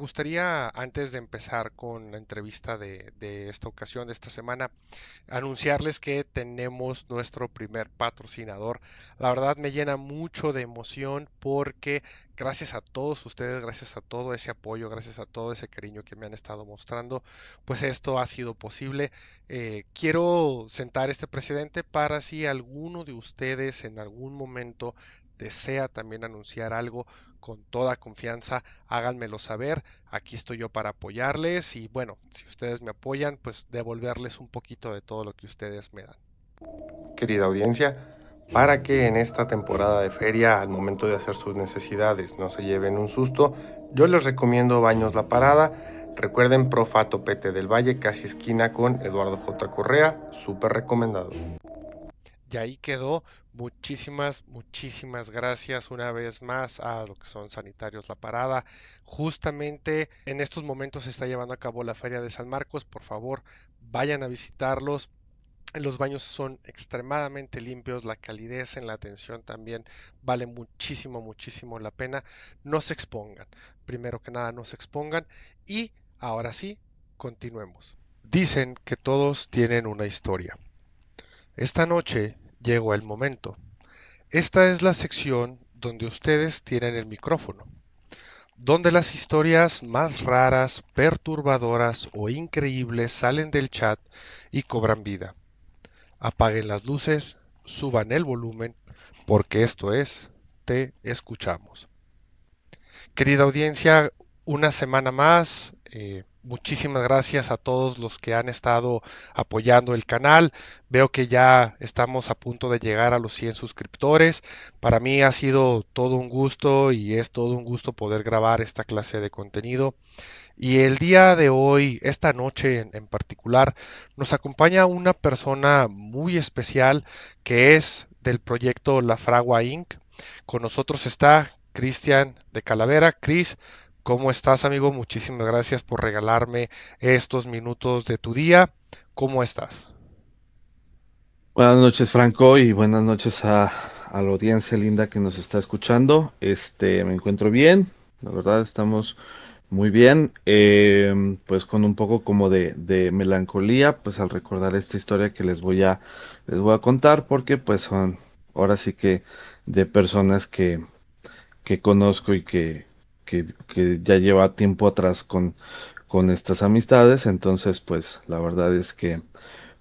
gustaría, antes de empezar con la entrevista de esta ocasión, de esta semana, anunciarles que tenemos nuestro primer patrocinador. La verdad me llena mucho de emoción porque gracias a todos ustedes, gracias a todo ese apoyo, gracias a todo ese cariño que me han estado mostrando, pues esto ha sido posible. Quiero sentar este precedente para si alguno de ustedes en algún momento desea también anunciar algo con toda confianza, háganmelo saber. Aquí estoy yo para apoyarles y bueno, si ustedes me apoyan, pues devolverles un poquito de todo lo que ustedes me dan. Querida audiencia, para que en esta temporada de feria, al momento de hacer sus necesidades, no se lleven un susto, yo les recomiendo Baños La Parada. Recuerden Profato Pete del Valle, casi esquina con Eduardo J. Correa, súper recomendado. Y ahí quedó. Muchísimas gracias una vez más a lo que son Sanitarios La Parada. Justamente en estos momentos se está llevando a cabo la Feria de San Marcos. Por favor, vayan a visitarlos. Los baños son extremadamente limpios, la calidez en la atención también vale muchísimo la pena. No se expongan, primero que nada no se expongan y ahora sí, continuemos. Dicen que todos tienen una historia. Esta noche llegó el momento. Esta es la sección donde ustedes tienen el micrófono, donde las historias más raras, perturbadoras o increíbles salen del chat y cobran vida. Apaguen las luces, suban el volumen, porque esto es Te Escuchamos. Querida audiencia, una semana más. Muchísimas gracias a todos los que han estado apoyando el canal. Veo que ya estamos a punto de llegar a los 100 suscriptores. Para mí ha sido todo un gusto y es todo un gusto poder grabar esta clase de contenido. Y el día de hoy, esta noche en particular, nos acompaña una persona muy especial que es del proyecto La Fragua Inc. Con nosotros está Cristian de Calavera. Cris, ¿cómo estás, amigo? Muchísimas gracias por regalarme estos minutos de tu día. ¿Cómo estás? Buenas noches, Franco, y buenas noches a la audiencia linda que nos está escuchando. Me encuentro bien, la verdad, estamos muy bien, pues con un poco como de melancolía, pues al recordar esta historia que les voy a contar, porque pues son ahora sí que de personas que conozco y que ya lleva tiempo atrás con estas amistades, entonces pues la verdad es que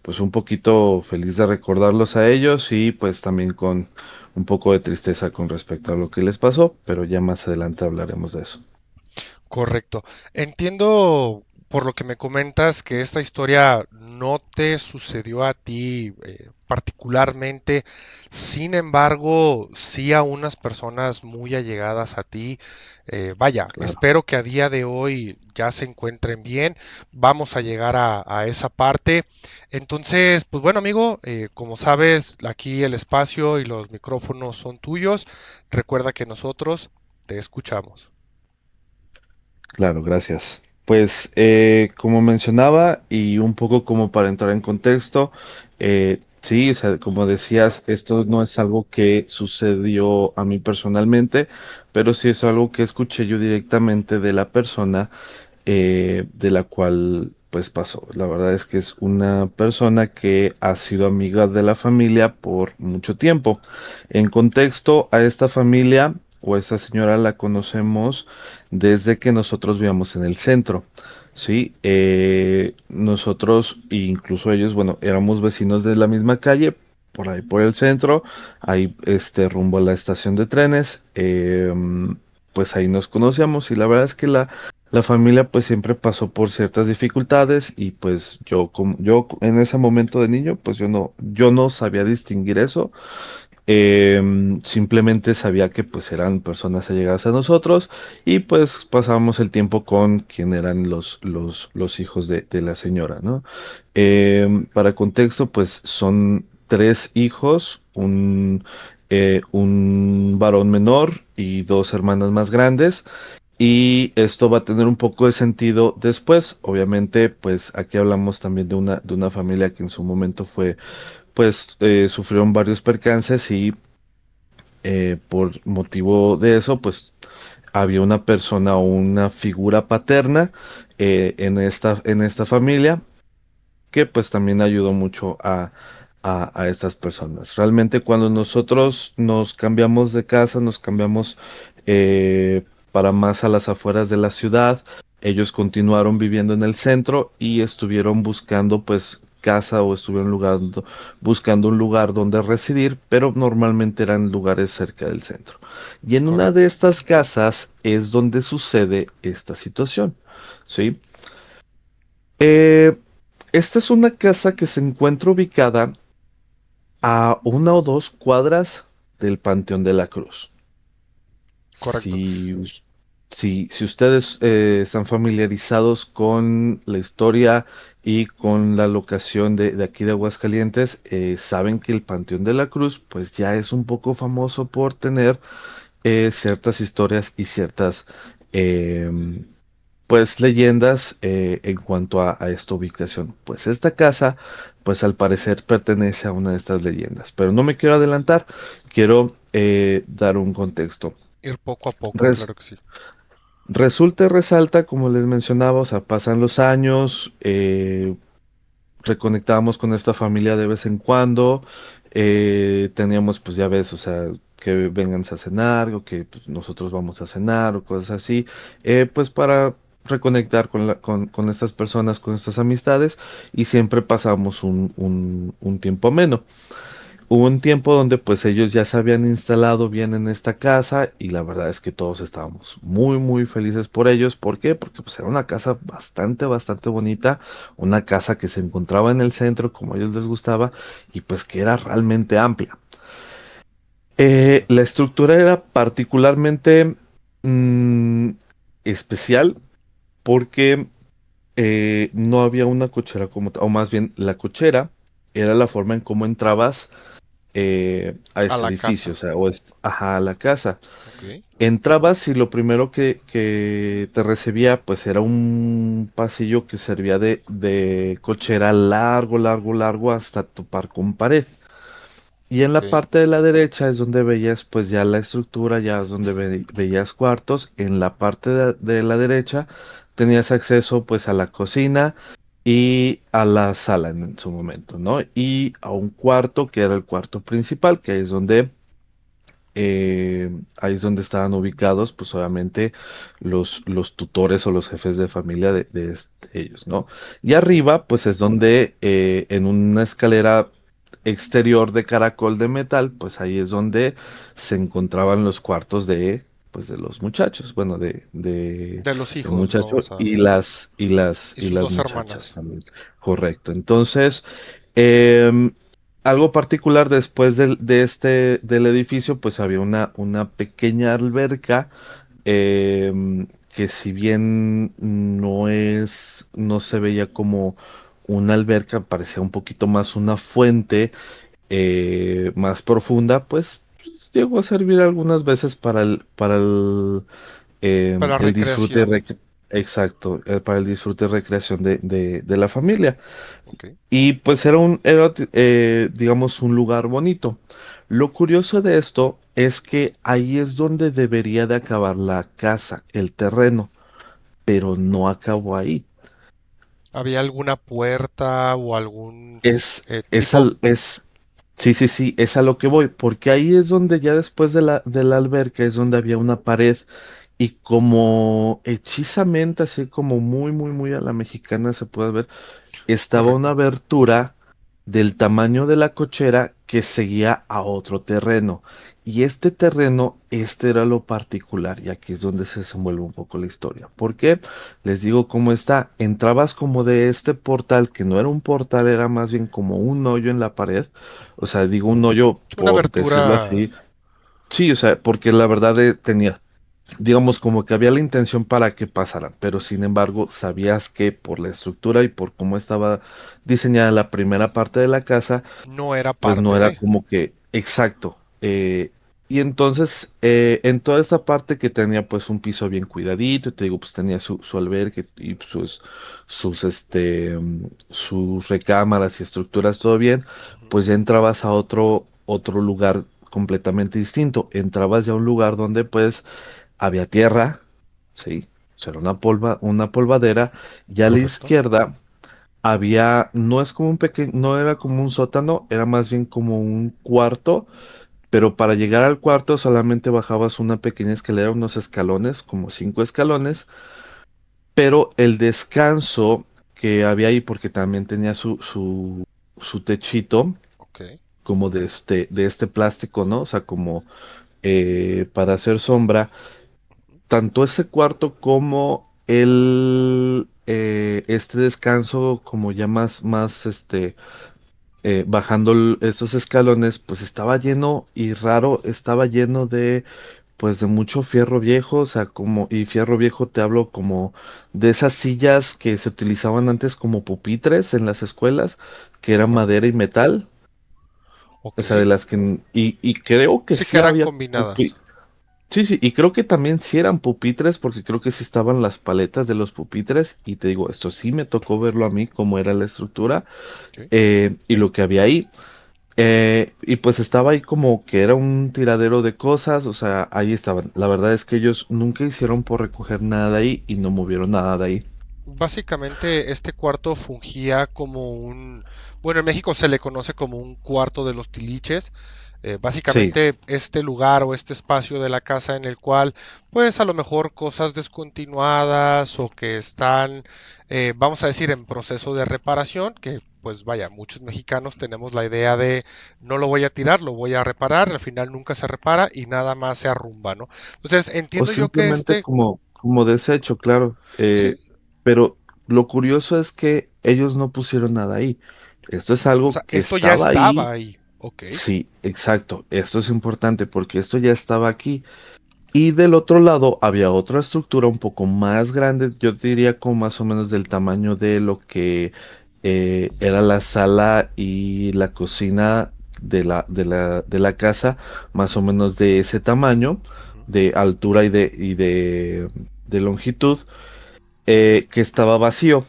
pues un poquito feliz de recordarlos a ellos y pues también con un poco de tristeza con respecto a lo que les pasó, pero ya más adelante hablaremos de eso. Correcto. Entiendo por lo que me comentas que esta historia no te sucedió a ti particularmente, sin embargo, sí a unas personas muy allegadas a ti. Vaya, Claro. espero que a día de hoy ya se encuentren bien. Vamos a llegar a esa parte. Entonces, pues bueno, amigo, como sabes, aquí el espacio y los micrófonos son tuyos. Recuerda que nosotros te escuchamos. Claro, gracias. Pues como mencionaba y un poco como para entrar en contexto, sí, o sea, como decías, esto no es algo que sucedió a mí personalmente, pero sí es algo que escuché yo directamente de la persona de la cual pues pasó. La verdad es que es una persona que ha sido amiga de la familia por mucho tiempo. En contexto, a esta familia o a esta señora la conocemos desde que nosotros vivíamos en el centro. Sí, nosotros, e incluso ellos, bueno, éramos vecinos de la misma calle, por ahí por el centro, ahí rumbo a la estación de trenes, pues ahí nos conocíamos y la verdad es que la familia pues siempre pasó por ciertas dificultades y pues yo en ese momento de niño pues yo no sabía distinguir eso. Simplemente sabía que pues eran personas allegadas a nosotros y pues pasábamos el tiempo con quien eran los hijos de la señora, ¿no? Para contexto pues son tres hijos, un varón menor y dos hermanas más grandes. Y esto va a tener un poco de sentido después. Obviamente, pues aquí hablamos también de una familia que en su momento fue, pues sufrieron varios percances y por motivo de eso, pues había una persona o una figura paterna en esta familia que pues también ayudó mucho a estas personas. Realmente cuando nosotros nos cambiamos de casa, nos cambiamos para más a las afueras de la ciudad, ellos continuaron viviendo en el centro y estuvieron buscando pues casa o estuvieron buscando un lugar donde residir, pero normalmente eran lugares cerca del centro. Y en una de Correcto. estas casas es donde sucede esta situación, ¿sí? Eh, Esta es una casa que se encuentra ubicada a 1 o 2 cuadras del Panteón de la Cruz. Correcto. Si, si ustedes están familiarizados con la historia y con la locación de aquí de Aguascalientes, saben que el Panteón de la Cruz pues ya es un poco famoso por tener ciertas historias y ciertas em, pues leyendas en cuanto a esta ubicación. Pues esta casa, pues al parecer pertenece a una de estas leyendas, pero no me quiero adelantar, quiero dar un contexto. Ir poco a poco, Res- claro que sí. Resulta y resalta, como les mencionaba, o sea, pasan los años, reconectábamos con esta familia de vez en cuando, teníamos pues ya ves, o sea, que vengan a cenar o que pues, nosotros vamos a cenar o cosas así, pues para reconectar con estas personas, con estas amistades y siempre pasamos un tiempo ameno. Hubo un tiempo donde pues ellos ya se habían instalado bien en esta casa y la verdad es que todos estábamos muy muy felices por ellos. ¿Por qué? Porque pues era una casa bastante bonita, una casa que se encontraba en el centro como a ellos les gustaba y pues que era realmente amplia. La estructura era particularmente mm, especial porque no había una cochera como tal, o más bien la cochera era la forma en cómo entrabas a A este la edificio, o casa. sea, ajá, a la casa. Ok. Entrabas y lo primero que te recibía, pues era un pasillo que servía de cochera largo hasta topar con pared. Y en Ok. la parte de la derecha es donde veías pues ya la estructura, ya es donde veías cuartos. En la parte de la derecha tenías acceso pues a la cocina y a la sala en su momento, ¿no? Y a un cuarto que era el cuarto principal, que ahí es donde estaban ubicados, pues obviamente los tutores o los jefes de familia de ellos, ¿no? Y arriba, pues es donde en una escalera exterior de caracol de metal, pues ahí es donde se encontraban los cuartos pues de los muchachos, bueno, De los del hijos, ¿no? muchacho O sea, y y sus las dos muchachas hermanas. también. Correcto. Entonces, em, algo particular después del edificio, pues había una pequeña alberca que si bien no se veía como una alberca, parecía un poquito más una fuente más profunda, pues, llegó a servir algunas veces Para el disfrute, recreación. exacto, para el disfrute y recreación de la familia. Ok. Y pues digamos, un lugar bonito. Lo curioso de esto es que ahí es donde debería de acabar la casa, el terreno, pero no acabó ahí. ¿Había alguna puerta o algún Es, es, tipo? al- es, sí, sí, sí, es a lo que voy, porque ahí es donde ya después de la alberca es donde había una pared y como hechizamente, así como muy a la mexicana se puede ver, estaba una Correcto. abertura del tamaño de la cochera que seguía a otro terreno. Y este terreno, este era lo particular, y aquí es donde se desenvuelve un poco la historia. ¿Por qué? Les digo cómo está. Entrabas como de este portal, que no era un portal, era más bien como un hoyo en la pared. O sea, digo un hoyo Una por decirlo abertura. así. Sí, o sea, porque la verdad tenía digamos, como que había la intención para que pasaran, pero sin embargo, sabías que por la estructura y por cómo estaba diseñada la primera parte de la casa, No era pues no parte era de. como que exacto. Y entonces, en toda esta parte que tenía pues un piso bien cuidadito, te digo, pues tenía su albergue y sus recámaras y estructuras, todo bien, Ujú. pues ya entrabas a otro lugar completamente distinto. Entrabas ya a un lugar donde pues había tierra, sí, o sea, era una polvadera, y a la Correcto. izquierda había, no es como un pequeño, no era como un sótano, era más bien como un cuarto, pero para llegar al cuarto solamente bajabas una pequeña escalera, unos escalones, como 5 escalones, pero el descanso que había ahí, porque también tenía su techito, Ok. como de este plástico, ¿no? O sea, como para hacer sombra, tanto ese cuarto como este descanso, como ya bajando estos escalones, pues estaba lleno y raro, estaba lleno pues de mucho fierro viejo, o sea, y fierro viejo te hablo como de esas sillas que se utilizaban antes como pupitres en las escuelas, que eran madera y Correcto. metal, o Ok. sea, de las que, y creo que Sí que sí eran había combinadas. sí, sí, y creo que también sí eran pupitres, porque creo que sí estaban las paletas de los pupitres, y te digo, esto sí me tocó verlo a mí, cómo era la estructura, Ok. y lo que había ahí. Y pues estaba ahí como que era un tiradero de cosas, o sea, ahí estaban. La verdad es que ellos nunca hicieron por recoger nada de ahí y no movieron nada de ahí. Básicamente este cuarto fungía como bueno, en México se le conoce como un cuarto de los tiliches. Sí, Básicamente este lugar o este espacio de la casa en el cual, pues a lo mejor cosas descontinuadas o que están, vamos a decir, en proceso de reparación, que pues vaya, muchos mexicanos tenemos la idea de no lo voy a tirar, lo voy a reparar, al final nunca se repara y nada más se arrumba, ¿no? Entonces o entiendo yo que simplemente como desecho, claro. sí, Pero lo curioso es que ellos no pusieron nada ahí. Esto es o algo sea, que esto ya estaba estaba ahí. ahí, ok. Sí, exacto. Esto es importante porque esto ya estaba aquí. Y del otro lado había otra estructura un poco más grande, yo diría como más o menos del tamaño de lo que era la sala y la cocina de la casa, más o menos de ese tamaño, Ujú. de altura y de longitud, que estaba vacío,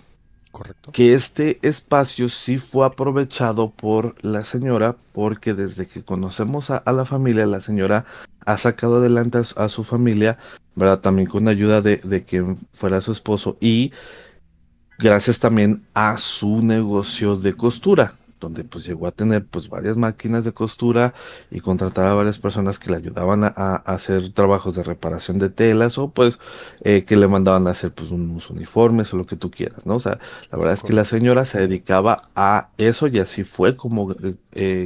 Correcto. que este espacio sí fue aprovechado por la señora, porque desde que conocemos a la familia, la señora ha sacado adelante a su familia, ¿verdad? También con la ayuda de quien fuera su esposo y gracias también a su negocio de costura, donde pues llegó a tener pues varias máquinas de costura y contratar a varias personas que le ayudaban a hacer trabajos de reparación de telas o pues que le mandaban a hacer pues unos uniformes o lo que tú quieras, ¿no? O sea, la verdad es que la Correcto. señora se dedicaba a eso y así fue como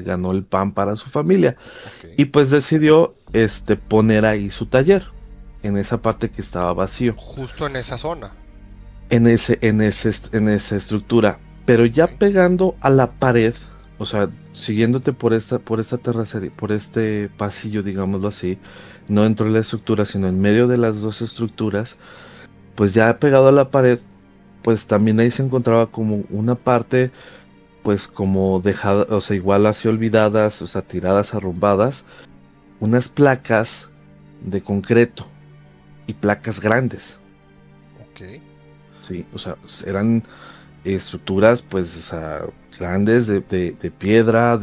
ganó el pan para su familia Ok. y pues decidió poner ahí su taller en esa parte que estaba vacío Justo en esa zona. en esa estructura, pero Ok. ya pegando a la pared, o sea, siguiéndote por esta terracería, por este pasillo, digámoslo así, no dentro de la estructura, sino en medio de las dos estructuras, pues ya pegado a la pared, pues también ahí se encontraba como una parte, pues como dejada, o sea, igual así olvidadas, o sea, tiradas, arrumbadas, unas placas de concreto y placas grandes, Ok. sí, o sea, eran estructuras, pues, o sea, grandes de piedra,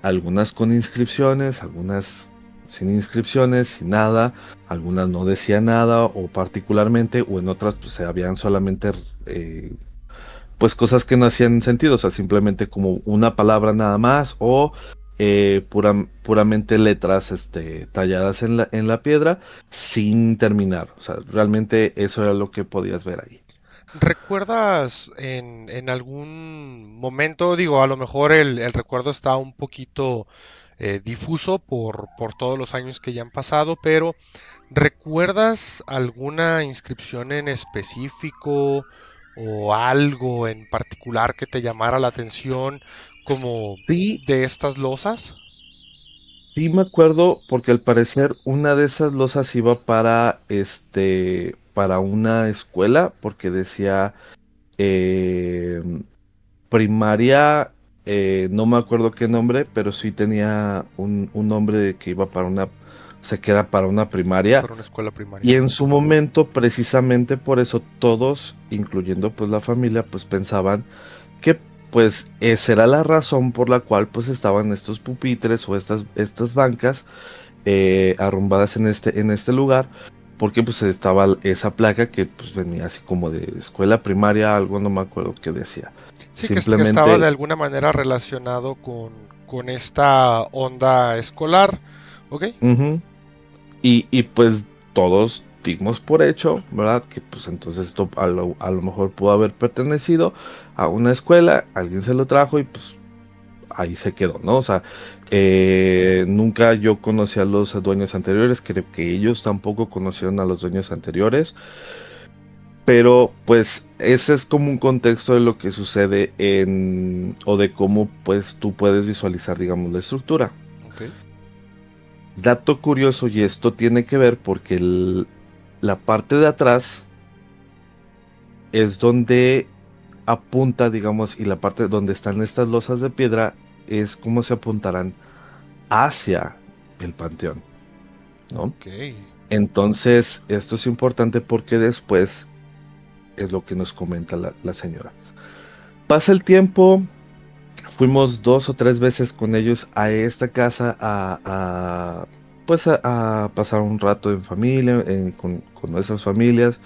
algunas con inscripciones, algunas sin inscripciones, sin nada, algunas no decían nada, o particularmente, o en otras, pues, se habían solamente, eh, pues, cosas que no hacían sentido, o sea, simplemente como una palabra nada más, o puramente letras, talladas en la piedra, sin terminar, o sea, realmente eso era lo que podías ver ahí. ¿Recuerdas en algún momento, digo, a lo mejor el recuerdo está un poquito difuso por todos los años que ya han pasado, pero ¿recuerdas alguna inscripción en específico o algo en particular que te llamara la atención como Sí, de estas losas? sí me acuerdo porque al parecer una de esas losas iba para una escuela porque decía eh, primaria, no me acuerdo qué nombre, pero sí tenía un nombre de que iba o sea, que era para una primaria. Para una escuela primaria. Y en su momento, precisamente por eso todos, incluyendo pues la familia, pues pensaban que pues esa era la razón por la cual pues estaban estos pupitres o estas bancas arrumbadas en este lugar, porque pues estaba esa placa que pues venía así como de escuela primaria, algo no me acuerdo qué decía. Sí, que estaba de Simplemente, alguna manera relacionado con esta onda escolar, ¿ok? ujú. Y pues todos dimos por hecho, ¿verdad? Que pues entonces esto a lo mejor pudo haber pertenecido a una escuela, alguien se lo trajo y pues ahí se quedó, ¿no? O sea, nunca yo conocí a los dueños anteriores, creo que ellos tampoco conocieron a los dueños anteriores, pero pues ese es como un contexto de lo que sucede o de cómo pues tú puedes visualizar, digamos, la estructura. Ok, Dato curioso, y esto tiene que ver porque la parte de atrás es donde apunta, digamos, y la parte donde están estas losas de piedra es como se apuntarán hacia el panteón, ¿no? ok. Entonces, esto es importante porque después es lo que nos comenta la señora. Pasa el tiempo, fuimos 2 o 3 veces con ellos a esta casa pues a pasar un rato en familia, con nuestras familias,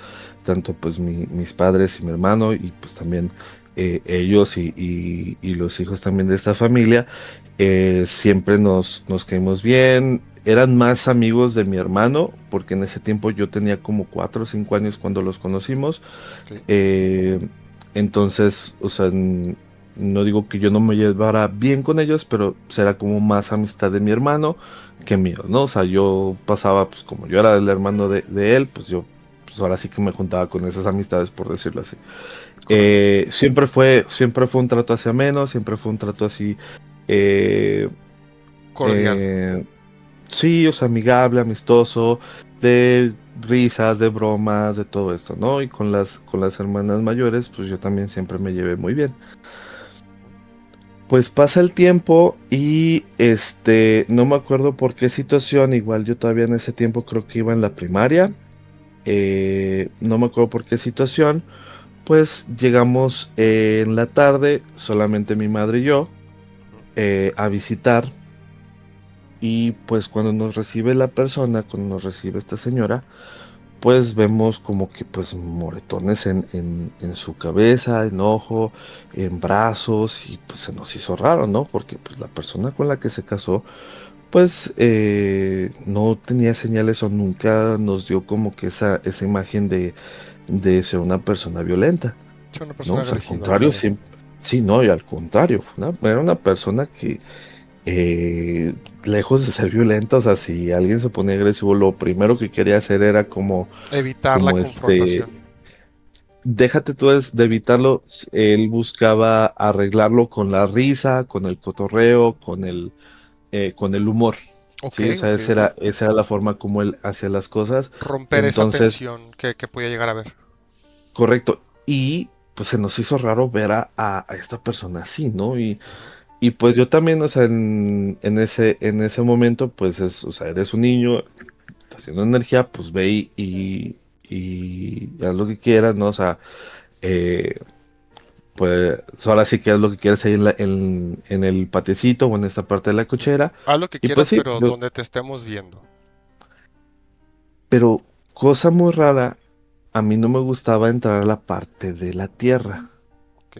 tanto pues mis padres y mi hermano y pues también ellos y los hijos también de esta familia. Siempre nos caímos bien. Eran más amigos de mi hermano, porque en ese tiempo yo tenía como 4 o 5 años cuando los conocimos. Ok. Eh, entonces, o sea, no digo que yo no me llevara bien con ellos, pero será como más amistad de mi hermano que mío, ¿no? O sea, yo pasaba, pues como yo era el hermano de él, pues yo, pues ahora sí que me juntaba con esas amistades, por decirlo así. Correcto. Siempre fue un trato así ameno, siempre fue un trato así, eh, Cordial. eh, sí, o sea, amigable, amistoso, de risas, de bromas, de todo esto, ¿no? Y con las hermanas mayores, pues yo también siempre me llevé muy bien. Pues pasa el tiempo y no me acuerdo por qué situación, igual yo todavía en ese tiempo creo que iba en la primaria, no me acuerdo por qué situación, pues llegamos en la tarde, solamente mi madre y yo, Ujú. a visitar. Y pues cuando nos recibe la persona, cuando nos recibe esta señora, pues vemos como que pues moretones en su cabeza, en ojo, en brazos, y pues se nos hizo raro, ¿no? Porque pues la persona con la que se casó, pues no tenía señales o nunca nos dio como que esa imagen de ser una persona violenta, Es una ¿no? persona O sea, al agresiva, contrario, claro. sí, sí, no, y al contrario, era una persona que eh, lejos de ser violenta, o sea, si alguien se ponía agresivo, lo primero que quería hacer era como, Evitar la como confrontación. déjate tú de evitarlo, él buscaba arreglarlo con la risa, con el cotorreo, con el humor, Ok, ¿sí? O sea, ok, ok. esa era la forma como él hacía las cosas, Romper esa entonces, tensión que podía llegar a haber. correcto, y pues se nos hizo raro ver a esta persona así, ¿no? Ujú. Y pues yo también, o sea, en ese momento, pues o sea, eres un niño, estás haciendo energía, pues ve y haz lo que quieras, ¿no? O sea, eh, pues ahora sí que haz lo que quieras ahí en el patiecito o en esta parte de la Sí. cochera. Haz lo que Y pues quieras, sí, pero donde te estemos viendo. pero cosa muy rara, a mí no me gustaba entrar a la parte de la tierra. Ok.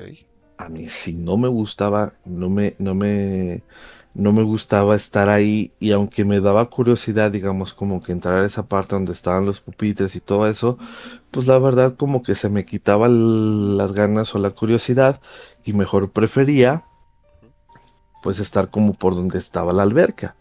A mí sí no me gustaba, no me gustaba estar ahí, y aunque me daba curiosidad, digamos, como que entrar a esa parte donde estaban los pupitres y todo eso, pues la verdad como que se me quitaba las ganas o la curiosidad, y mejor prefería Ujú. pues estar como por donde estaba la alberca,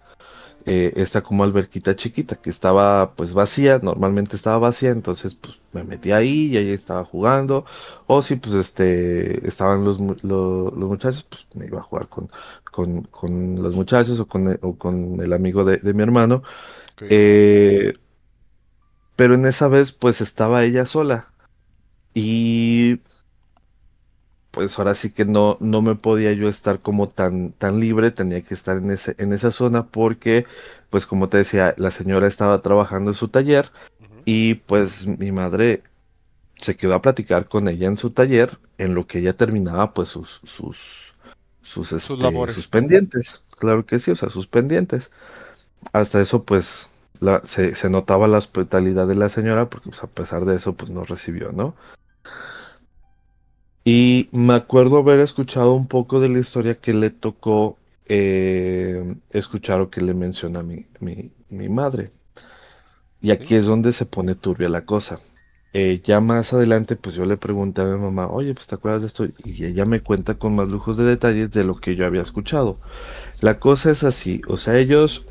esta como alberquita chiquita que estaba pues vacía, normalmente estaba vacía, entonces pues me metí ahí y ahí estaba jugando, o si pues estaban los muchachos, pues me iba a jugar con los muchachos o con el amigo de mi hermano, Ok. eh, pero en esa vez pues estaba ella sola y pues ahora sí que no me podía yo estar como tan libre, tenía que estar en esa zona porque, pues como te decía, la señora estaba trabajando en su taller Ujú. y pues mi madre se quedó a platicar con ella en su taller en lo que ella terminaba pues sus Sus labores. pendientes. Claro que sí, o sea, sus pendientes. hasta eso, pues, se notaba la hospitalidad de la señora, porque pues, a pesar de eso, pues nos recibió, ¿no? Y me acuerdo haber escuchado un poco de la historia que le tocó escuchar o que le menciona mi madre. Y ¿Sí? aquí es donde se pone turbia la cosa. Ya más adelante, pues yo le pregunté a mi mamá, oye, pues ¿te acuerdas de esto? Y ella me cuenta con más lujos de detalles de lo que yo había escuchado. La cosa es así, o sea, ellos,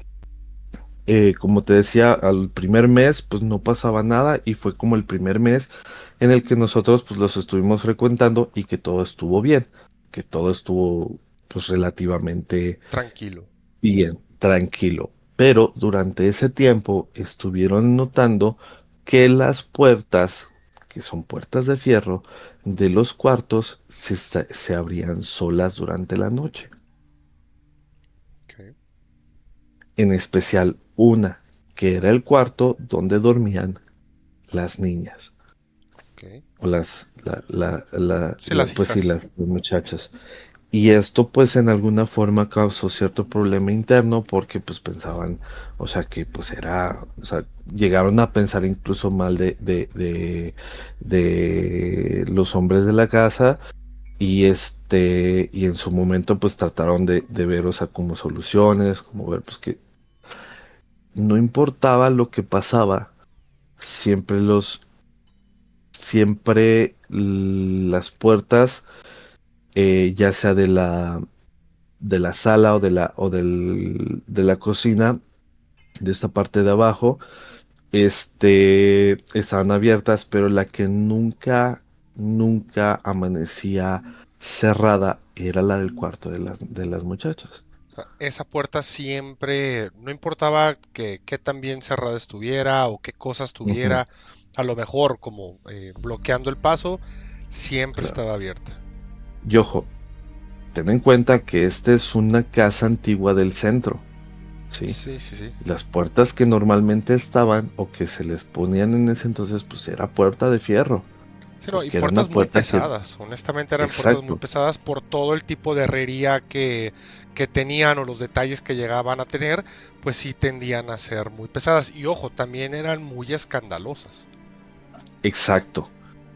como te decía, al primer mes, pues no pasaba nada y fue como el primer mes en el que nosotros, pues los estuvimos frecuentando y que todo estuvo bien, que todo estuvo, pues relativamente Tranquilo. bien, tranquilo. Pero durante ese tiempo estuvieron notando que las puertas, que son puertas de fierro, de los cuartos se abrían solas durante la noche. Ok, En especial una, que era el cuarto donde dormían las niñas. ok. O Sí, las pues sí, hijas. las muchachas. Y esto pues en alguna forma causó cierto problema interno porque pues pensaban, o sea que pues era, o sea, llegaron a pensar incluso mal de los hombres de la casa y y en su momento pues trataron de ver, o sea, como soluciones, como ver pues que no importaba lo que pasaba, siempre las puertas, ya sea de la sala de la cocina, de esta parte de abajo, estaban abiertas, pero la que nunca amanecía cerrada era la del cuarto de las muchachas. O sea, esa puerta siempre, no importaba que qué tan bien cerrada estuviera o qué cosas Ujú. tuviera, a lo mejor como bloqueando el paso, siempre Claro. estaba abierta. Y ojo, ten en cuenta que esta es una casa antigua del centro, ¿sí? Sí, sí, sí. Las puertas que normalmente estaban o que se les ponían en ese entonces, pues era puerta de fierro, Sí, no, y porque era una puertas muy puerta que, pesadas, honestamente eran puertas muy exacto, pesadas por todo el tipo de herrería que tenían o los detalles que llegaban a tener, pues sí tendían a ser muy pesadas. Y ojo, también eran muy escandalosas. exacto,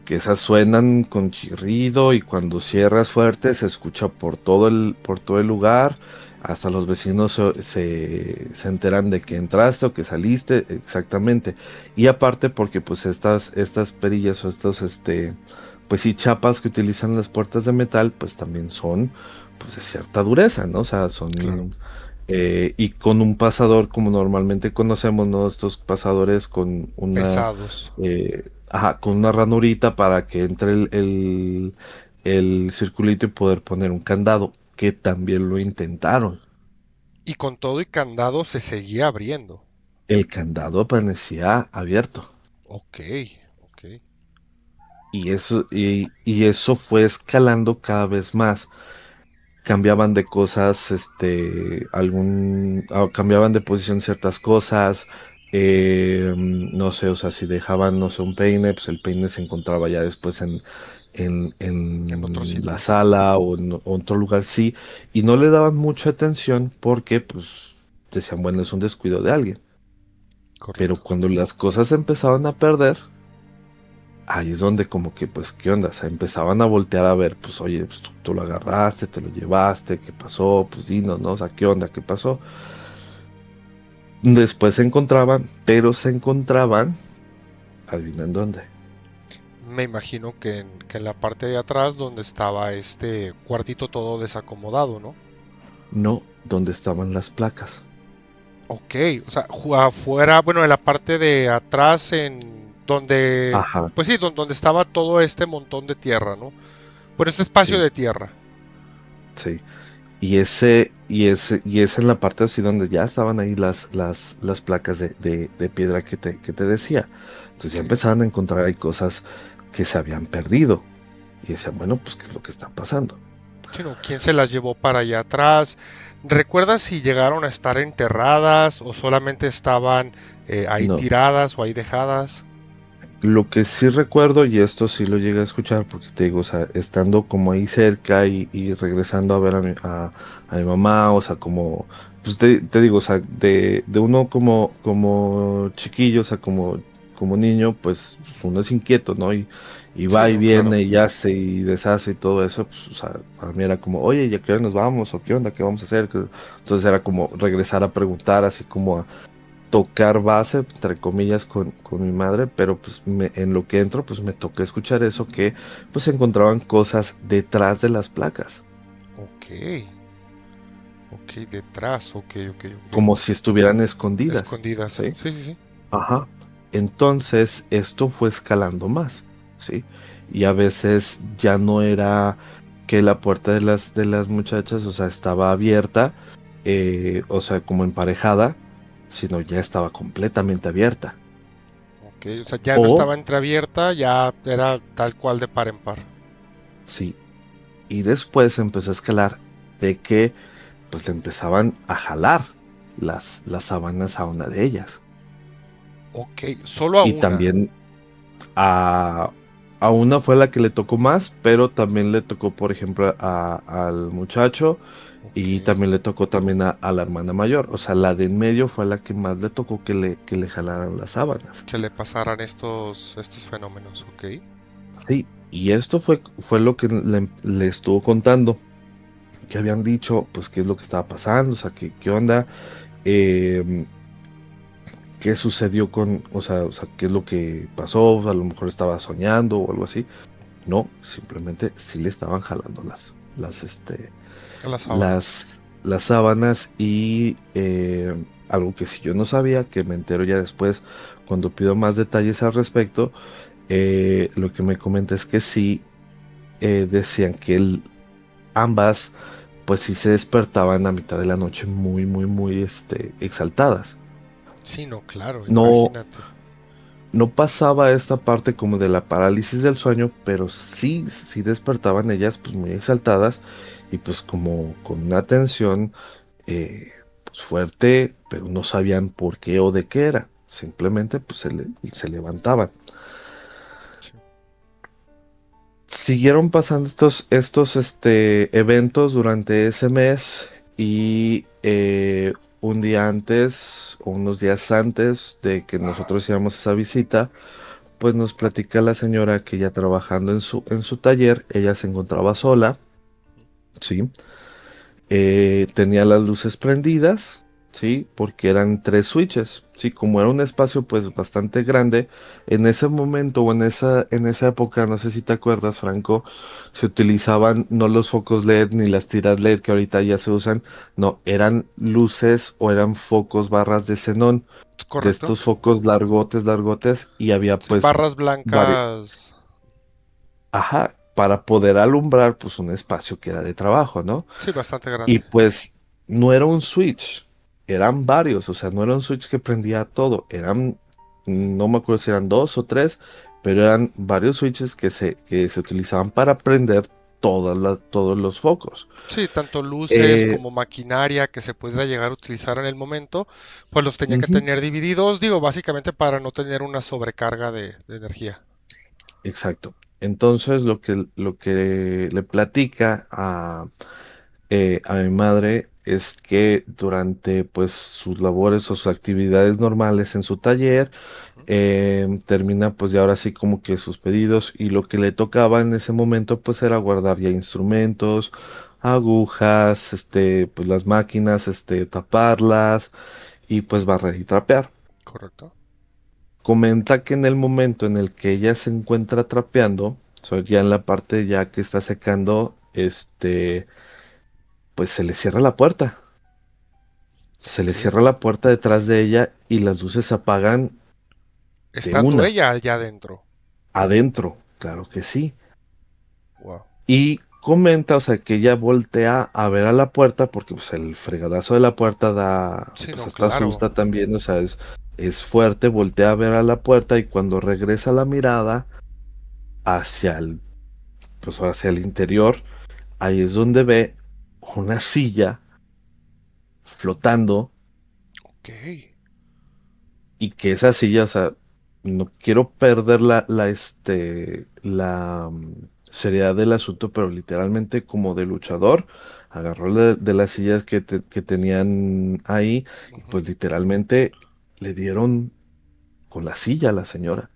que esas suenan con chirrido y cuando cierras fuerte se escucha por todo el lugar, hasta los vecinos se enteran de que entraste o que saliste, exactamente. Y aparte porque pues estas perillas o pues sí, chapas que utilizan las puertas de metal, pues también son pues de cierta dureza, ¿no? O sea, Claro, son y con un pasador como normalmente conocemos, ¿no? Estos pasadores con pesados. con una ranurita para que entre el circulito y poder poner un candado, que también lo intentaron. Y con todo y candado se seguía abriendo. El candado permanecía abierto. Ok, ok. Y eso fue escalando cada vez más. Cambiaban de cosas, cambiaban de posición ciertas cosas, no sé, o sea, si dejaban, no sé, un peine, pues el peine se encontraba ya después En otro en la sitio. sala o otro lugar, sí, y no le daban mucha atención porque, pues, decían, bueno, es un descuido de alguien, pero Correcto. cuando las cosas empezaban a perder, ahí es donde como que, pues, ¿qué onda? O sea, empezaban a voltear a ver, pues, oye, pues, tú lo agarraste, te lo llevaste, ¿qué pasó? Pues, dinos, ¿no? O sea, ¿qué onda? ¿Qué pasó? Después se encontraban, pero se encontraban, adivinen dónde, Me imagino que en la parte de atrás donde estaba este cuartito todo desacomodado, ¿no? no, donde estaban las placas. Ok, o sea, afuera, bueno, en la parte de atrás, en donde, Ajá, pues sí, donde estaba todo este montón de tierra, ¿no? Por este espacio sí, de tierra. sí. Y es en la parte así donde ya estaban ahí las placas de piedra que te decía. Entonces ya Sí. empezaban a encontrar ahí cosas que se habían perdido. Y decían, bueno, pues, ¿qué es lo que está pasando? Sí, no, ¿quién se las llevó para allá atrás? ¿Recuerdas si llegaron a estar enterradas o solamente estaban ahí No, tiradas o ahí dejadas? lo que sí recuerdo, y esto sí lo llegué a escuchar, porque te digo, o sea, estando como ahí cerca y regresando a ver a mi mamá, o sea, como pues te digo, o sea, de uno como chiquillo, o sea, como niño, pues uno es inquieto, ¿no? Y Sí, va y no, claro. viene y hace y deshace y todo eso, pues, o sea, para mí era como, oye, ¿ya qué hora nos vamos? ¿O qué onda? ¿Qué vamos a hacer? Entonces era como regresar a preguntar, así como a tocar base, entre comillas, con mi madre, pero pues en lo que entro, pues me toca escuchar eso, que pues se encontraban cosas detrás de las placas, Ok, ok, detrás, ok, ok, ok. como si estuvieran escondidas, Escondidas. ¿sí? Sí, sí, sí. Ajá. Entonces esto fue escalando más, ¿sí? Y a veces ya no era que la puerta de las muchachas, o sea, estaba abierta, o sea, como emparejada, sino ya estaba completamente abierta. Ok, o sea, ya no O, estaba entreabierta, ya era tal cual de par en par. sí, y después empezó a escalar de que pues le empezaban a jalar las sábanas a una de ellas. Ok, solo a Y una. también A, a una fue la que le tocó más, pero también le tocó, por ejemplo, al muchacho Ok, y también le tocó también a la hermana mayor. O sea, la de en medio fue la que más le tocó que le jalaran las sábanas. que le pasaran estos fenómenos, ok. Sí, y esto fue lo que le estuvo contando, que habían dicho, pues, qué es lo que estaba pasando, o sea, qué onda, eh, qué sucedió o sea, qué es lo que pasó, a lo mejor estaba soñando o algo así. No, simplemente sí le estaban jalando A las sábanas. las sábanas y algo que si yo no sabía, que me entero ya después cuando pido más detalles al respecto, lo que me comenta es que sí decían que ambas pues sí se despertaban a mitad de la noche muy, muy, muy exaltadas. Sí, no, claro, No, imagínate. no pasaba esta parte como de la parálisis del sueño, pero sí, sí despertaban ellas pues muy exaltadas y pues como con una tensión pues fuerte, pero no sabían por qué o de qué era. Simplemente pues se levantaban. Sí. Siguieron pasando estos eventos durante ese mes y un día antes o unos días antes de que nosotros íbamos a esa visita, pues nos platica la señora que ya trabajando en su taller, ella se encontraba sola, ¿sí? Tenía las luces prendidas, ¿sí? Porque eran 3 switches, ¿sí? Como era un espacio pues bastante grande, en ese momento o en esa época, no sé si te acuerdas, Franco, se utilizaban no los focos LED ni las tiras LED que ahorita ya se usan, no, eran luces o eran focos barras de xenón, de ¿Correcto? estos focos largotes, largotes, y había Sí, pues barras varios. blancas. Ajá, para poder alumbrar pues un espacio que era de trabajo, ¿no? Sí, bastante Y grande. pues no era un switch, eran varios, o sea, no era un switch que prendía todo, no me acuerdo si eran 2 o 3, pero eran varios switches que se utilizaban para prender todos los focos. Sí, tanto luces Eh, como maquinaria que se pudiera llegar a utilizar en el momento, pues los tenía que Ujú, tener divididos, digo, básicamente para no tener una sobrecarga de energía. exacto. Entonces lo que le platica a mi madre es que durante pues sus labores o sus actividades normales en su taller, Ujú. termina pues ya ahora sí como que sus pedidos y lo que le tocaba en ese momento pues era guardar ya instrumentos, agujas, pues las máquinas, taparlas y pues barrer y trapear. Correcto. Comenta que en el momento en el que ella se encuentra trapeando, o sea, ya en la parte ya que está secando, pues se le cierra la puerta. Se Ok. le cierra la puerta detrás de ella y las luces se apagan de Estando una, ella allá adentro. adentro, claro que sí. Wow. Y comenta, o sea, que ella voltea a ver a la puerta porque pues el fregadazo de la puerta Sí, pues no, hasta claro. asusta también, o sea, es fuerte, voltea a ver a la puerta y cuando regresa la mirada hacia pues hacia el interior, ahí es donde ve una silla flotando Ok. y que esa silla, o sea, no quiero perder la seriedad del asunto, pero literalmente como de luchador, agarró de las sillas que tenían ahí, y Ujú. pues literalmente le dieron con la silla a la señora.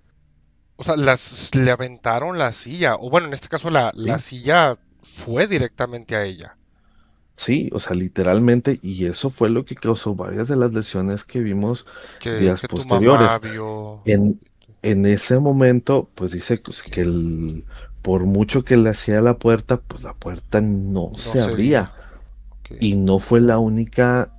O sea, le aventaron la silla, o bueno, en este caso la ¿Sí? silla fue directamente a ella. Sí, o sea, literalmente, y eso fue lo que causó varias de las lesiones que vimos días Que tu mamá posteriores. vio. En, en ese momento, pues dice pues, que por mucho que le hacía la puerta, pues la puerta no No se cedía. abría. Ok, Y no fue la única,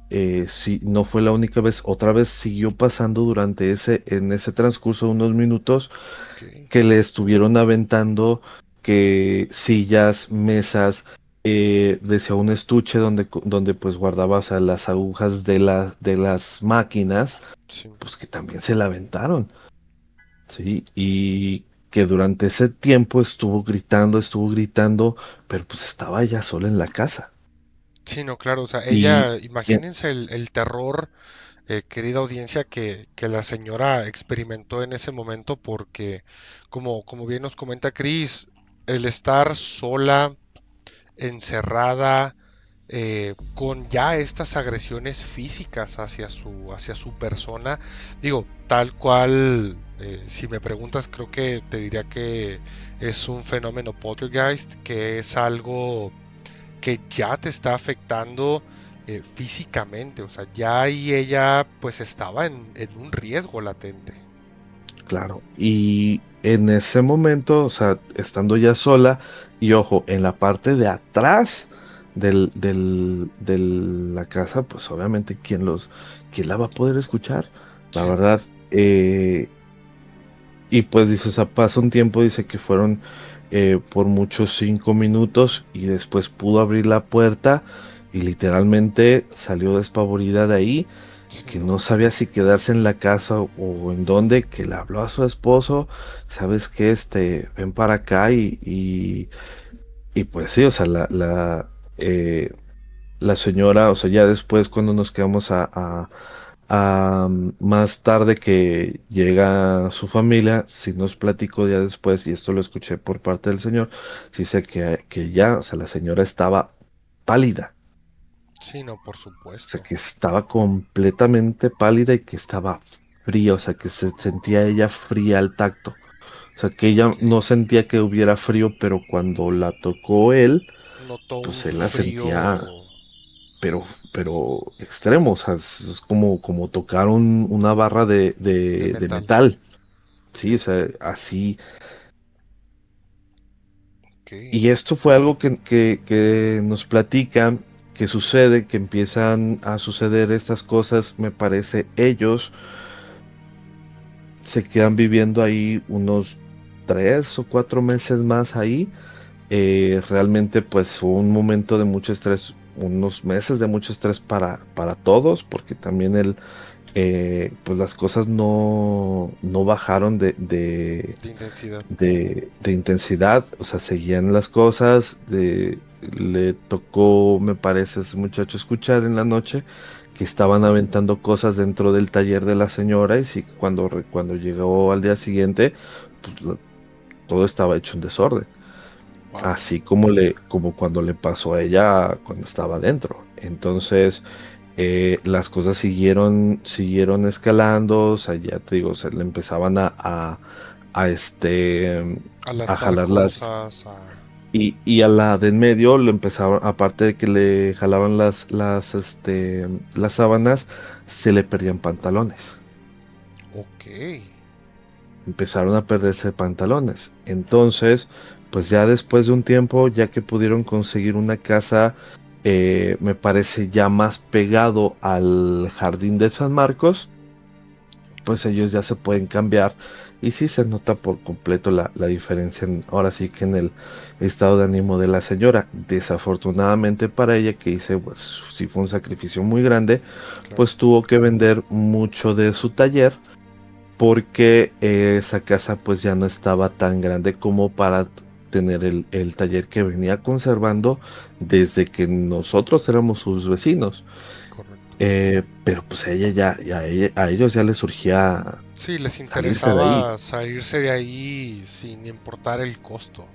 sí, no fue la única vez. Otra vez siguió pasando durante en ese transcurso de unos minutos ok. que le estuvieron aventando que sillas, mesas, decía un estuche donde pues guardaba, o sea, las agujas de las máquinas, Sí. pues que también se la aventaron, ¿sí? Y que durante ese tiempo estuvo gritando, pero pues estaba ya sola en la casa. Sí, no, claro. O sea, Y, ella, y- imagínense el terror, querida audiencia, que la señora experimentó en ese momento, porque, como bien nos comenta Chris, el estar sola, encerrada, con ya estas agresiones físicas hacia su persona. Digo, tal cual, si me preguntas, creo que te diría que es un fenómeno poltergeist, que es algo que ya te está afectando físicamente. O sea, ya ahí ella pues estaba en un riesgo latente. claro, y en ese momento, o sea, estando ya sola, y ojo, en la parte de atrás de la casa, pues obviamente, ¿quién la va a poder escuchar? La Sí, verdad, y pues dice, o sea, pasa un tiempo, dice que fueron por muchos 5 minutos y después pudo abrir la puerta y literalmente salió despavorida de ahí, sí, que no. no sabía si quedarse en la casa o en dónde, que le habló a su esposo, ¿sabes qué? Ven para acá y pues sí, o sea, la señora, o sea, ya después cuando nos quedamos más tarde que llega su familia, si nos platicó ya después, y esto lo escuché por parte del señor, dice que ya, o sea, la señora estaba pálida, Sí, no, por o sea, supuesto. que estaba completamente pálida y que estaba fría, o sea, que se sentía ella fría al tacto, o sea, que ella Ok. no sentía que hubiera frío, pero cuando la tocó él, Notó un pues él la sentía, frío pero extremo, o sea, es como tocar una barra de de metal. metal. Sí, o sea, así. Ok. Y esto fue algo que nos platican, que sucede, que empiezan a suceder estas cosas, me parece, ellos se quedan viviendo ahí unos 3 o 4 meses más ahí. Realmente pues fue un momento de mucho estrés, unos meses de mucho estrés para todos, porque también pues las cosas no bajaron De intensidad. de intensidad, o sea, seguían las cosas, le tocó, me parece, a ese muchacho escuchar en la noche que estaban aventando cosas dentro del taller de la señora y sí, cuando llegó al día siguiente, pues todo estaba hecho en desorden, Wow. así como cuando le pasó a ella cuando estaba adentro. Entonces, las cosas siguieron escalando, o sea, ya te digo, se le empezaban a este A a lanzar jalar cosas, a... y a la de en medio le empezaban, aparte de que le jalaban las sábanas, se le perdían pantalones. Ok. Empezaron a perderse pantalones. Entonces, pues ya después de un tiempo, ya que pudieron conseguir una casa, me parece ya más pegado al jardín de San Marcos, pues ellos ya se pueden cambiar y sí se nota por completo la diferencia ahora sí que en el estado de ánimo de la señora. Desafortunadamente para ella, que hice, pues sí fue un sacrificio muy grande, Claro. pues tuvo que vender mucho de su taller porque esa casa pues ya no estaba tan grande como para tener el taller que venía conservando desde que nosotros éramos sus vecinos. Correcto. Pero pues a ella a ellos ya les surgía Sí, les salirse de ahí. interesaba salirse de ahí sin importar el costo.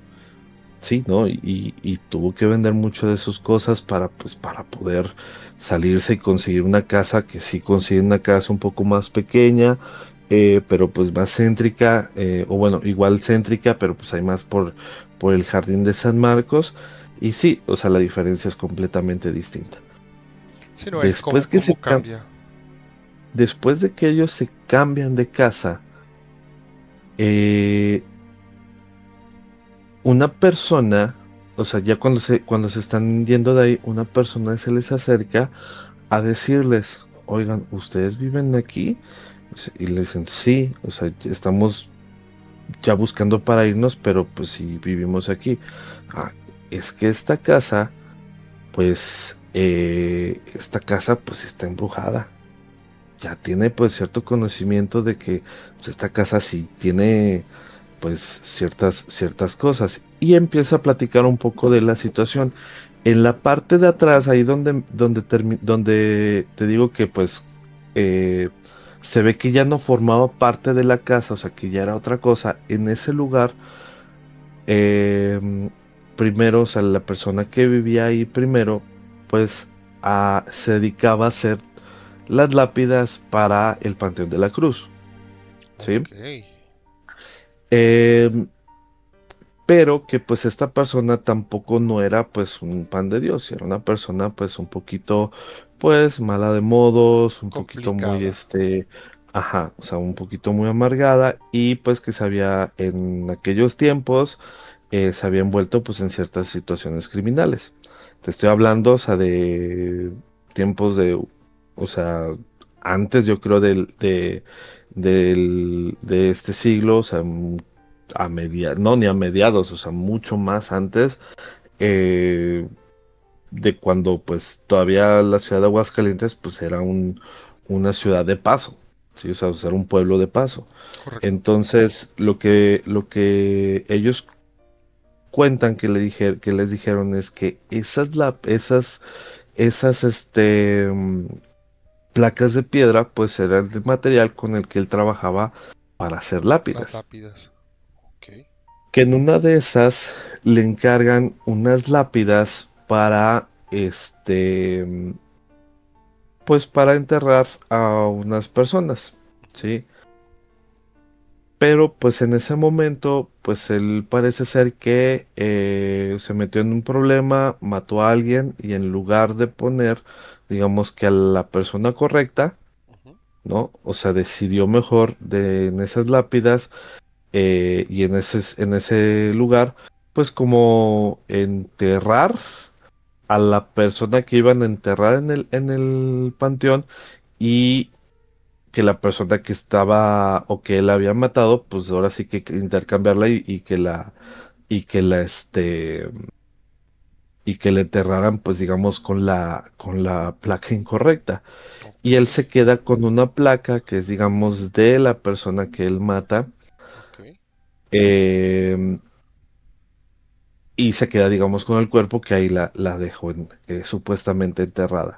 sí, ¿no? Y tuvo que vender mucho de sus cosas para poder salirse y conseguir una casa, que sí consigue una casa un poco más pequeña, pero pues más céntrica, o bueno, igual céntrica, pero pues hay más por el jardín de San Marcos. Y sí, o sea, la diferencia es completamente distinta. Sí, no, Después que cómo cambia. después de que ellos se cambian de casa, eh, una persona, o sea, ya cuando se están yendo de ahí, una persona se les acerca a decirles, oigan, ¿ustedes viven aquí? Y le dicen, sí, o sea, ya estamos ya buscando para irnos, pero pues sí vivimos aquí. "Ah, es que esta casa pues está embrujada. Ya tiene pues cierto conocimiento de que pues, esta casa sí tiene pues ciertas cosas, y empieza a platicar un poco de la situación. En la parte de atrás, ahí donde te digo que pues eh, se ve que ya no formaba parte de la casa, o sea que ya era otra cosa. En ese lugar, eh, primero, o sea, la persona que vivía ahí primero, pues se dedicaba a hacer las lápidas para el Panteón de la Cruz, ¿sí? Ok, Eh, pero que pues esta persona tampoco no era pues un pan de Dios, era una persona pues un poquito pues mala de modos, un poquito muy complicada. ajá, o sea, un poquito muy amargada, y pues que se había en aquellos tiempos se había envuelto pues en ciertas situaciones criminales. Te estoy hablando, o sea, de tiempos o sea, antes yo creo de este siglo, o sea, no, ni a mediados, o sea, mucho más antes, eh, de cuando pues todavía la ciudad de Aguascalientes pues era una ciudad de paso, ¿sí? O sea, era un pueblo de paso. Correcto. Entonces, lo que ellos cuentan que les dijeron es que esas placas de piedra pues era el material con el que él trabajaba para hacer Las lápidas. lápidas. Ok. Que en una de esas le encargan unas lápidas para pues para enterrar a unas personas, ¿sí? Pero pues en ese momento, pues él parece ser que se metió en un problema, mató a alguien, y en lugar de poner, digamos que a la persona correcta, Ujú. ¿no? O sea, decidió mejor en esas lápidas, y en ese lugar, pues como enterrar a la persona que iban a enterrar en el panteón, y que la persona que estaba o que él había matado, pues ahora sí que intercambiarla, y que la y que le enterraran, pues digamos, con la placa incorrecta. Ok. Y él se queda con una placa que es, digamos, de la persona que él mata. Ok. eh, y se queda, digamos, con el cuerpo, que ahí la dejó supuestamente enterrada.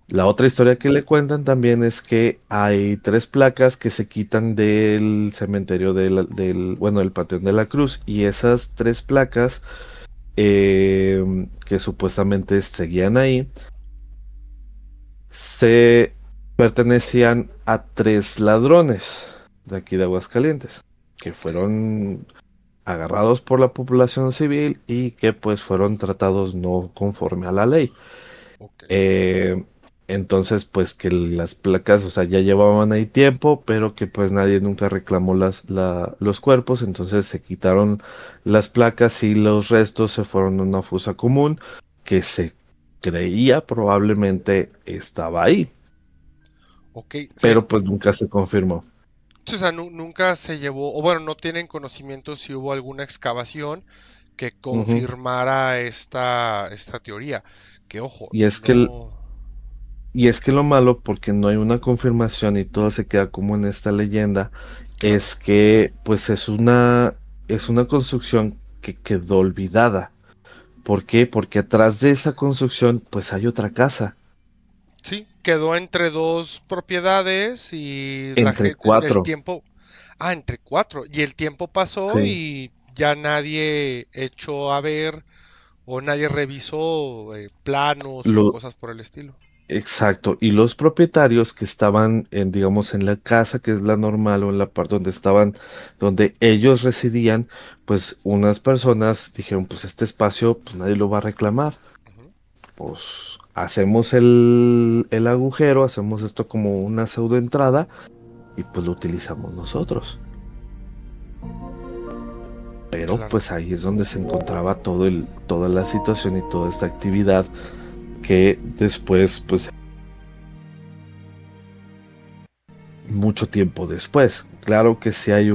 La otra Ok. historia que le cuentan también es que hay tres placas que se quitan del cementerio bueno, del Panteón de la Cruz, y esas tres placas, que supuestamente seguían ahí, se pertenecían a tres ladrones de aquí de Aguascalientes, que Ok. fueron agarrados por la población civil y que pues fueron tratados no conforme a la ley. Ok. Eh, entonces, pues que las placas, o sea, ya llevaban ahí tiempo, pero que pues nadie nunca reclamó los cuerpos, entonces se quitaron las placas y los restos se fueron a una fosa común que se creía probablemente estaba ahí, Ok. pero pues nunca se confirmó. Sí, o sea, nunca se llevó, o bueno, no tienen conocimiento si hubo alguna excavación que Ujú. confirmara esta teoría. Que ojo, Y es que, no. y es que lo malo, porque no hay una confirmación y todo se queda como en esta leyenda, Claro. es que pues es una construcción que quedó olvidada. ¿Por qué? Porque atrás de esa construcción pues hay otra casa, Sí, quedó entre dos propiedades y la entre gente, el cuatro. tiempo. Ah, entre cuatro. Y el tiempo pasó Sí. y. ya nadie echó a ver o nadie revisó planos o Lo, cosas por el estilo. exacto. Y los propietarios que estaban en, digamos, en la casa, que es la normal, o en la parte donde estaban, donde ellos residían, pues unas personas dijeron, pues este espacio, pues nadie lo va a reclamar. Ujú, Pues hacemos el agujero, hacemos esto como una pseudo entrada y pues lo utilizamos nosotros. Pero claro. pues ahí es donde se encontraba toda la situación y toda esta actividad que después, pues mucho tiempo después. Claro que sí hay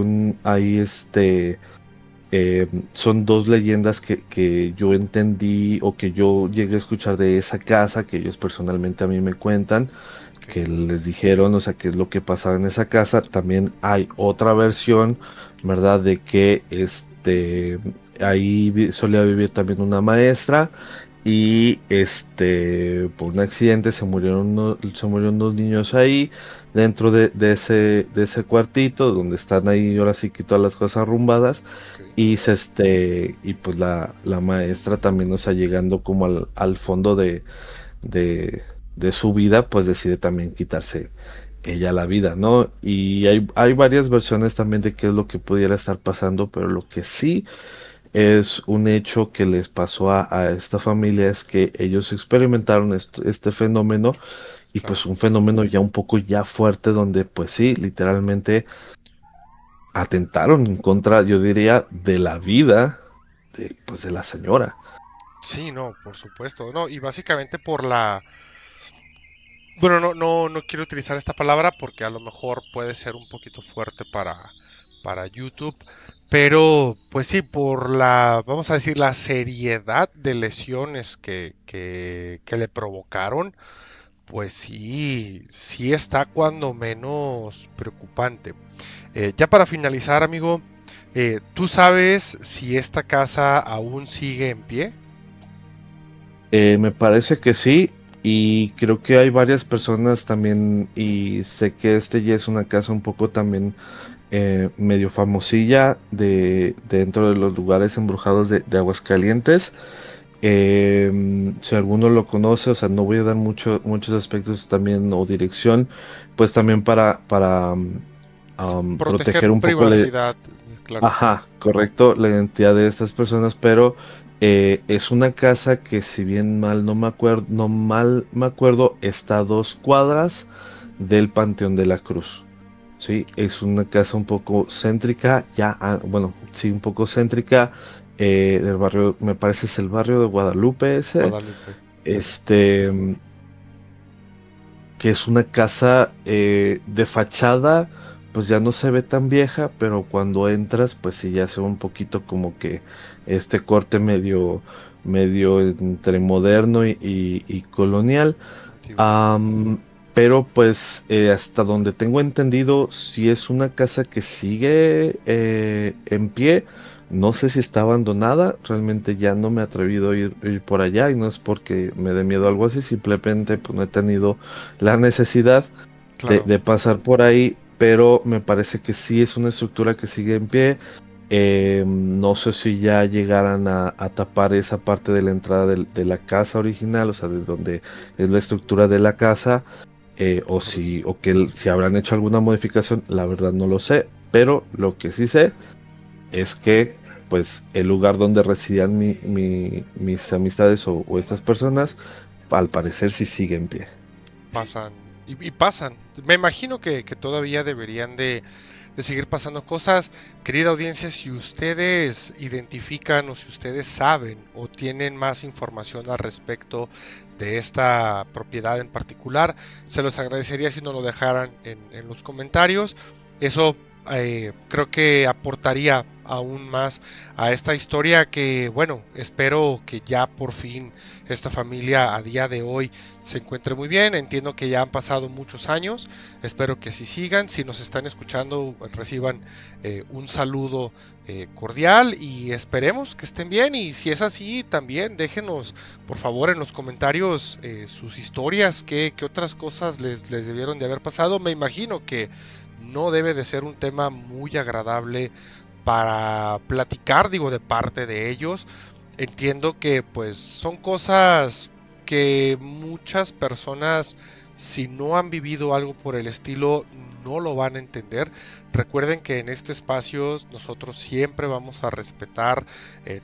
son dos leyendas que yo entendí o que yo llegué a escuchar de esa casa, que ellos personalmente a mí me cuentan, Ok, que les dijeron, o sea, qué es lo que pasaba en esa casa. También hay otra versión, ¿verdad? De que ahí solía vivir también una maestra y por un accidente se murieron dos niños ahí dentro de ese cuartito donde están ahí ahora sí que todas las cosas arrumbadas ok, y pues la maestra también, o sea, llegando como al fondo de, de su vida, pues decide también quitarse ella la vida, ¿no? Y hay varias versiones también de qué es lo que pudiera estar pasando, pero lo que sí es un hecho que les pasó a esta familia es que ellos experimentaron este fenómeno y claro. pues un fenómeno ya un poco ya fuerte donde pues sí, literalmente atentaron en contra, yo diría, de la vida pues de la señora. Sí, no, por supuesto, no, y básicamente por la, bueno, no quiero utilizar esta palabra porque a lo mejor puede ser un poquito fuerte para YouTube, pero pues sí, por la, vamos a decir, la seriedad de lesiones que le provocaron, pues sí, sí está cuando menos preocupante. Ya para finalizar, amigo, ¿tú sabes si esta casa aún sigue en pie? Me parece que sí, y creo que hay varias personas también, y sé que ya es una casa un poco también medio famosilla dentro de los lugares embrujados de Aguascalientes. Si alguno lo conoce, o sea, no voy a dar muchos aspectos también o dirección, pues también para Proteger proteger un poco privacidad, claro. ajá, correcto, la identidad de estas personas, pero es una casa que si bien mal no me acuerdo, no mal me acuerdo, está a 2 cuadras del Panteón de la Cruz. Sí, es una casa un poco céntrica, bueno, sí, un poco céntrica del barrio, me parece es el barrio de Guadalupe ese, Guadalupe. este, que es una casa de fachada, pues ya no se ve tan vieja, pero cuando entras, pues sí ya se ve un poquito como que este corte medio entre moderno y colonial. Antiguo. Am, pero pues hasta donde tengo entendido, si es una casa que sigue en pie. No sé si está abandonada, realmente ya no me he atrevido a ir por allá y no es porque me dé miedo o algo así, simplemente pues no he tenido la necesidad Claro. de pasar por ahí, pero me parece que sí es una estructura que sigue en pie. No sé si ya llegaran a tapar esa parte de la entrada de la casa original, o sea, de donde es la estructura de la casa, o que si habrán hecho alguna modificación, la verdad no lo sé, pero lo que sí sé es que pues el lugar donde residían mis amistades o estas personas, al parecer sí sigue en pie. Pasan. Y pasan. Me imagino que todavía deberían de seguir pasando cosas. Querida audiencia, si ustedes identifican o si ustedes saben o tienen más información al respecto de esta propiedad en particular, se los agradecería si nos lo dejaran en los comentarios. Eso creo que aportaría aún más a esta historia que, bueno, espero que ya por fin esta familia a día de hoy se encuentre muy bien. Entiendo que ya han pasado muchos años. Espero que así sigan. Si nos están escuchando, reciban un saludo cordial y esperemos que estén bien. Y si es así, también déjenos, por favor, en los comentarios sus historias, qué otras cosas les debieron de haber pasado. Me imagino que no debe de ser un tema muy agradable para platicar, digo, de parte de ellos. Entiendo que pues son cosas que muchas personas, si no han vivido algo por el estilo, no lo van a entender. Recuerden que en este espacio nosotros siempre vamos a respetar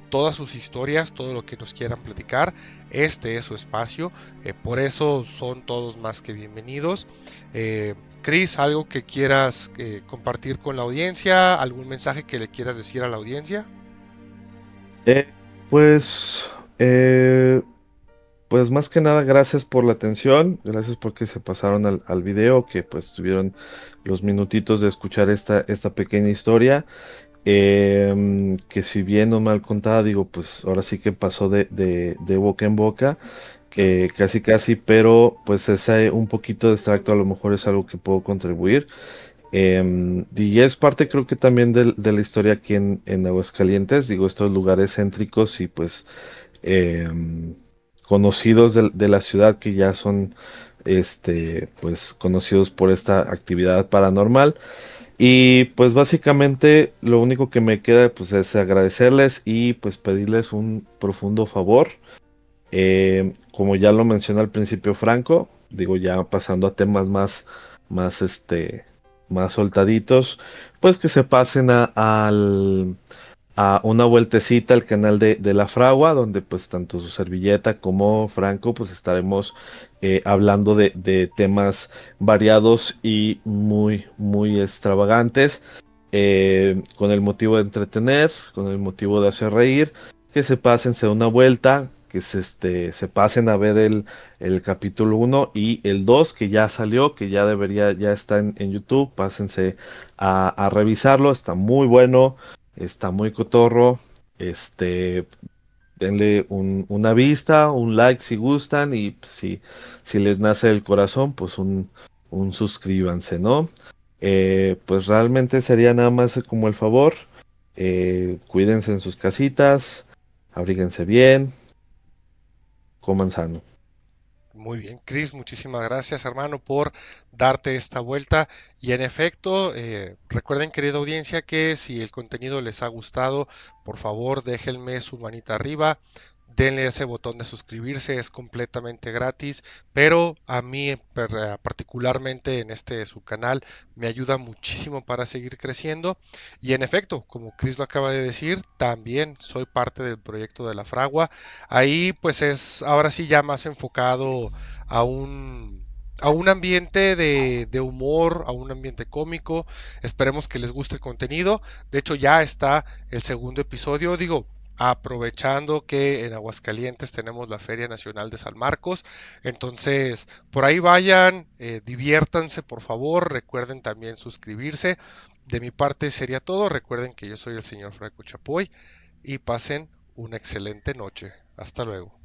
todas sus historias, todo lo que nos quieran platicar. Este es su espacio, por eso son todos más que bienvenidos. Chris, ¿algo que quieras compartir con la audiencia? ¿Algún mensaje que le quieras decir a la audiencia? Eh, pues, eh, pues más que nada, gracias por la atención, gracias porque se pasaron al video, que pues tuvieron los minutitos de escuchar esta pequeña historia, que si bien o mal contada, digo, pues ahora sí que pasó de boca en boca, casi casi, pero pues ese un poquito de extracto a lo mejor es algo que puedo contribuir. Y es parte creo que también de la historia aquí en Aguascalientes, digo, estos lugares céntricos y pues em, conocidos de la ciudad que ya son pues conocidos por esta actividad paranormal. Y pues básicamente lo único que me queda pues es agradecerles y pues pedirles un profundo favor. Como ya lo mencioné al principio Franco, digo ya pasando a temas más, más soltaditos, pues que se pasen a una vueltecita al canal de La Fragua, donde pues tanto su servilleta como Franco pues estaremos hablando de temas variados y muy extravagantes, con el motivo de entretener, con el motivo de hacer reír, que se pasen, se den una vuelta, que se pasen a ver el capítulo uno y el 2 que ya salió, que ya debería, ya está en YouTube, pásense a revisarlo, está muy bueno. Está muy cotorro. Este, denle una vista, un like si gustan y pues, si les nace el corazón, pues un suscríbanse, ¿no? Pues realmente sería nada más como el favor. Cuídense en sus casitas, abríguense bien, coman sano. Muy bien, Chris, muchísimas gracias, hermano, por darte esta vuelta. Y en efecto, recuerden, querida audiencia, que si el contenido les ha gustado, por favor, déjenme su manita arriba, denle ese botón de suscribirse, es completamente gratis, pero a mí particularmente en este su canal me ayuda muchísimo para seguir creciendo. Y en efecto, como Chris lo acaba de decir, también soy parte del proyecto de la Fragua. Ahí pues es ahora sí ya más enfocado a un ambiente de humor, a un ambiente cómico. Esperemos que les guste el contenido. De hecho ya está el segundo episodio. Digo, aprovechando que en Aguascalientes tenemos la Feria Nacional de San Marcos. Entonces, por ahí vayan, diviértanse por favor. Recuerden también suscribirse. De mi parte sería todo. Recuerden que yo soy el señor Franco Chapoy y pasen una excelente noche. Hasta luego.